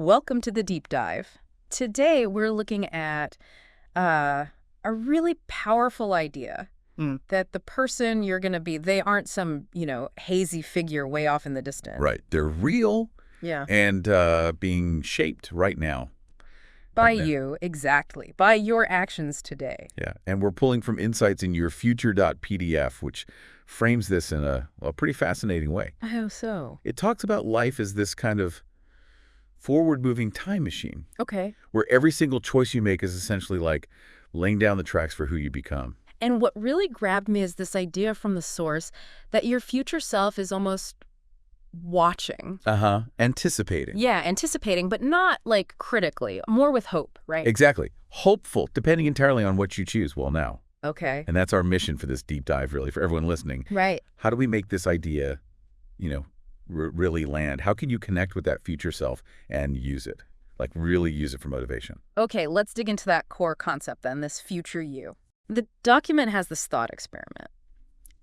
Welcome to the deep dive. Today we're looking at a really powerful idea that the person you're going to be, they aren't some, hazy figure way off in the distance. Right. They're real Yeah. and being shaped right now. By And then- you, exactly. By your actions today. Yeah. And we're pulling from insights in your future.pdf, which frames this in a pretty fascinating way. How so? It talks about life as this kind of forward-moving time machine Okay. where every single choice you make is essentially like laying down the tracks for who you become. And what really grabbed me is this idea from the source that your future self is almost watching. Anticipating. Yeah, anticipating, but not like critically, more with hope, right? Exactly. Hopeful, depending entirely on what you choose. Well, now. Okay. And that's our mission for this deep dive, really, for everyone listening. Right. How do we make this idea, really land? How can you connect with that future self and use it? Like really use it for motivation? Okay, let's dig into that core concept then, this future you. The document has this thought experiment.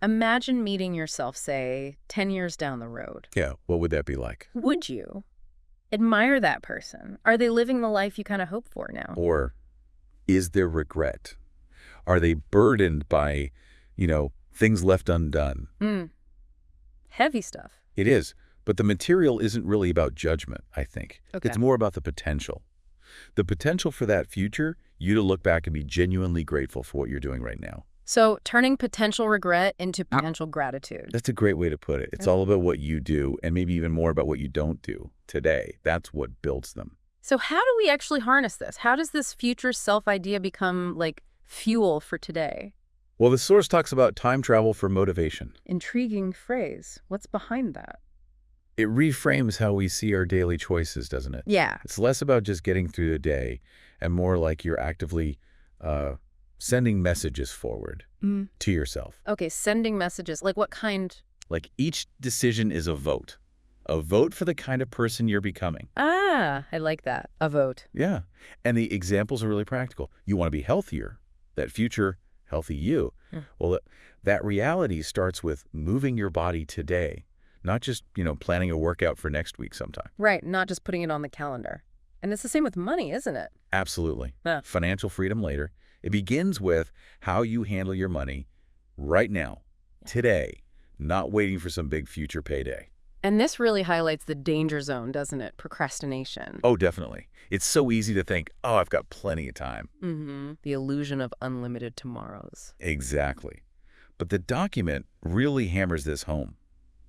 Imagine meeting yourself, say, 10 years down the road. Yeah, what would that be like? Would you admire that person? Are they living the life you kind of hope for now? Or is there regret? Are they burdened by, things left undone? Heavy stuff. It is. But the material isn't really about judgment, I think. Okay. It's more about the potential. The potential for that future, you to look back and be genuinely grateful for what you're doing right now. So turning potential regret into potential gratitude. That's a great way to put it. It's all about what you do and maybe even more about what you don't do today. That's what builds them. So how do we actually harness this? How does this future self idea become like fuel for today? Well, the source talks about time travel for motivation. Intriguing phrase. What's behind that? It reframes how we see our daily choices, doesn't it? Yeah. It's less about just getting through the day and more like you're actively sending messages forward to yourself. Okay, sending messages. Like what kind? Like each decision is a vote for the kind of person you're becoming. Ah, I like that. A vote. Yeah. And the examples are really practical. You want to be healthier, that future healthy you. Well, that reality starts with moving your body today, not just, planning a workout for next week sometime. Right, not just putting it on the calendar. And it's the same with money, isn't it? Absolutely. Yeah. Financial freedom later. It begins with how you handle your money right now, today, not waiting for some big future payday. And this really highlights the danger zone, doesn't it? Procrastination. Oh, definitely. It's so easy to think, oh, I've got plenty of time. The illusion of unlimited tomorrows. Exactly. But the document really hammers this home.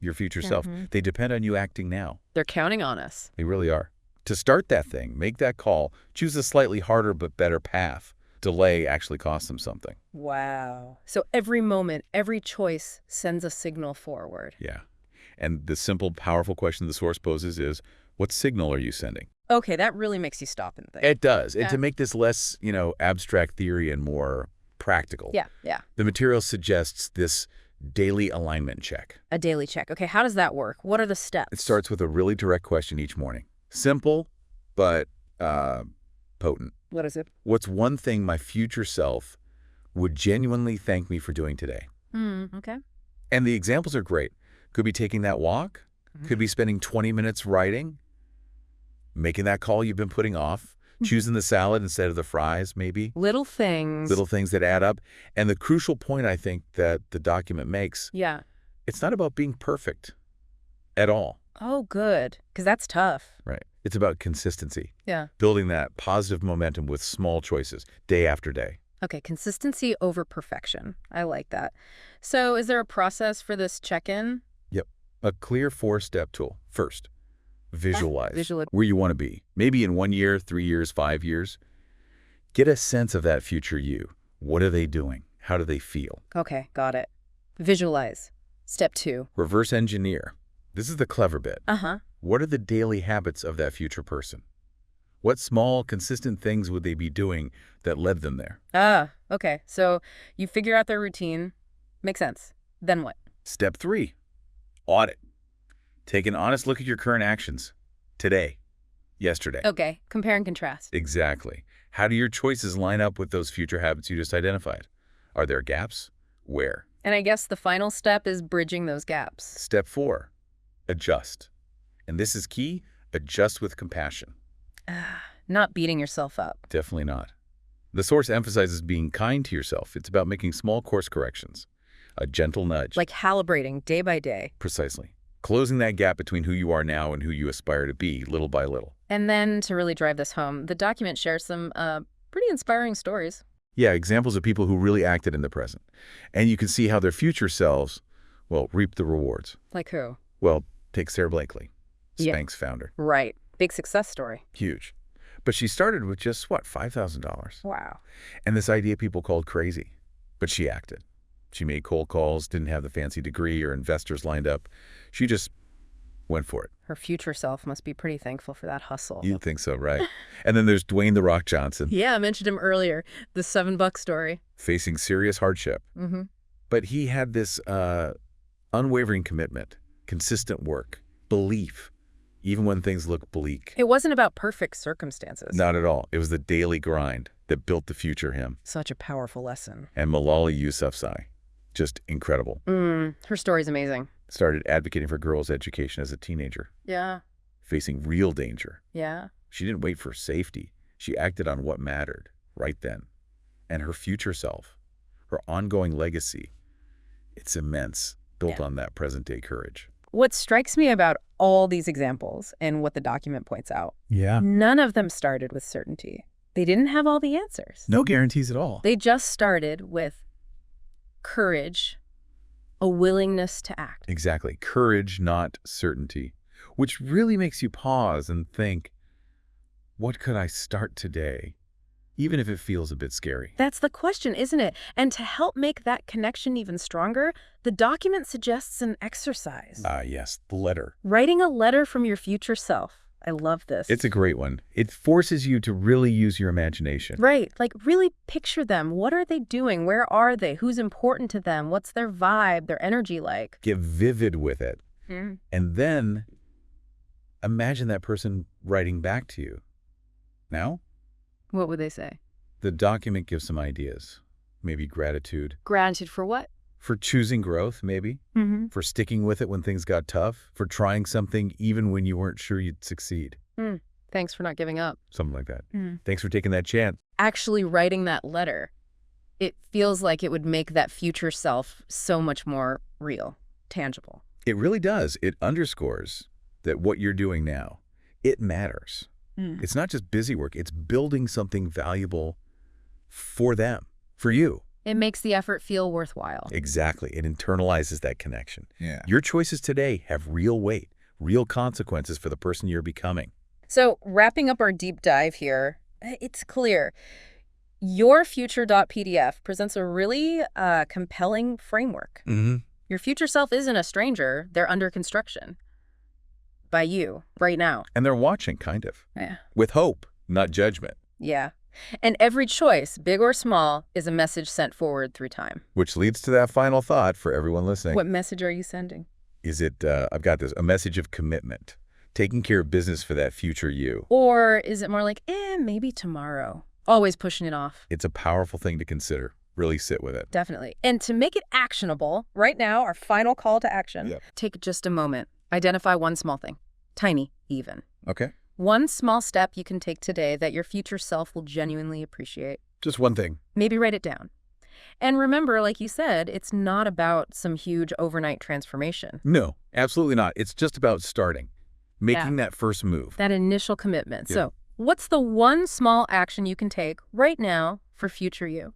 Your future self. They depend on you acting now. They're counting on us. They really are. To start that thing, make that call, choose a slightly harder but better path. Delay actually costs them something. Wow. So every moment, every choice sends a signal forward. Yeah. And the simple, powerful question the source poses is, what signal are you sending? Okay, that really makes you stop and think. It does. Yeah. And to make this less, abstract theory and more practical, Yeah. the material suggests this daily alignment check. A daily check. Okay, how does that work? What are the steps? It starts with a really direct question each morning. Simple, but potent. What is it? What's one thing my future self would genuinely thank me for doing today? Okay. And the examples are great. Could be taking that walk. Could be spending 20 minutes writing. Making that call you've been putting off. Choosing the salad instead of the fries, maybe. Little things. Little things that add up. And the crucial point, I think, that the document makes, Yeah. it's not about being perfect at all. Oh, good. Because that's tough. Right. It's about consistency. Yeah. Building that positive momentum with small choices, day after day. Okay, consistency over perfection. I like that. So is there a process for this check-in? Yep. A clear 4-step tool. First, visualize Visualize. where you want to be. Maybe in 1 year, 3 years, 5 years. Get a sense of that future you. What are they doing? How do they feel? Okay, got it. Visualize. Step 2. Reverse engineer. This is the clever bit. What are the daily habits of that future person? What small, consistent things would they be doing that led them there? Okay. So you figure out their routine. Makes sense. Then what? Step 3, audit. Take an honest look at your current actions. Today, yesterday. Okay, compare and contrast. Exactly. How do your choices line up with those future habits you just identified? Are there gaps? Where? And I guess the final step is bridging those gaps. Step 4, adjust. And this is key, adjust with compassion. Not beating yourself up. Definitely not. The source emphasizes being kind to yourself. It's about making small course corrections, a gentle nudge. Like calibrating day by day. Precisely. Closing that gap between who you are now and who you aspire to be, little by little. And then to really drive this home, the document shares some pretty inspiring stories. Yeah, examples of people who really acted in the present. And you can see how their future selves, well, reap the rewards. Like who? Well, take Sarah Blakely, Yeah. Spanx founder. Right. Big success story. Huge. But she started with just, what, $5,000? Wow. And this idea people called crazy. But she acted. She made cold calls, didn't have the fancy degree or investors lined up. She just went for it. Her future self must be pretty thankful for that hustle. You'd think so, right? And then there's Dwayne "The Rock" Johnson. Yeah, I mentioned him earlier. The $7 story. Facing serious hardship. Mm-hmm. But he had this unwavering commitment, consistent work, belief, even when things look bleak. It wasn't about perfect circumstances. Not at all. It was the daily grind that built the future him. Such a powerful lesson. And Malala Yousafzai, just incredible. Her story's amazing. Started advocating for girls' education as a teenager, Yeah. facing real danger. Yeah. She didn't wait for safety. She acted on what mattered right then. And her future self, her ongoing legacy, it's immense, built on that present-day courage. What strikes me about all these examples and what the document points out, none of them started with certainty. They didn't have all the answers. No guarantees at all. They just started with courage, a willingness to act. Exactly. Courage, not certainty, which really makes you pause and think, what could I start today, even if it feels a bit scary? That's the question, isn't it? And to help make that connection even stronger, the document suggests an exercise. Yes, the letter. Writing a letter from your future self. I love this. It's a great one. It forces you to really use your imagination. Right. Like really picture them. What are they doing? Where are they? Who's important to them? What's their vibe, their energy like? Get vivid with it. And then imagine that person writing back to you. Now, What would they say? the document gives some ideas. Maybe gratitude. Gratitude for what? For choosing growth, maybe. For sticking with it when things got tough. For trying something even when you weren't sure you'd succeed. Thanks for not giving up. Something like that. Thanks for taking that chance. Actually writing that letter, it feels like it would make that future self so much more real, tangible. It really does. It underscores that what you're doing now, it matters. It's not just busy work. It's building something valuable for them, for you. It makes the effort feel worthwhile. Exactly. It internalizes that connection. Yeah. Your choices today have real weight, real consequences for the person you're becoming. So wrapping up our deep dive here, it's clear. Your future.pdf presents a really compelling framework. Your future self isn't a stranger. They're under construction by you right now. And they're watching, kind of. Yeah. With hope, not judgment. Yeah. And every choice, big or small, is a message sent forward through time. Which leads to that final thought for everyone listening. What message are you sending? Is it, I've got this, a message of commitment, taking care of business for that future you. Or is it more like, maybe tomorrow? Always pushing it off. It's a powerful thing to consider. Really sit with it. Definitely. And to make it actionable, right now, our final call to action, take just a moment. Identify one small thing, tiny even. Okay. One small step you can take today that your future self will genuinely appreciate. Just one thing. Maybe write it down. And remember, like you said, it's not about some huge overnight transformation. No, absolutely not. It's just about starting, making that first move. That initial commitment. So what's the one small action you can take right now for future you?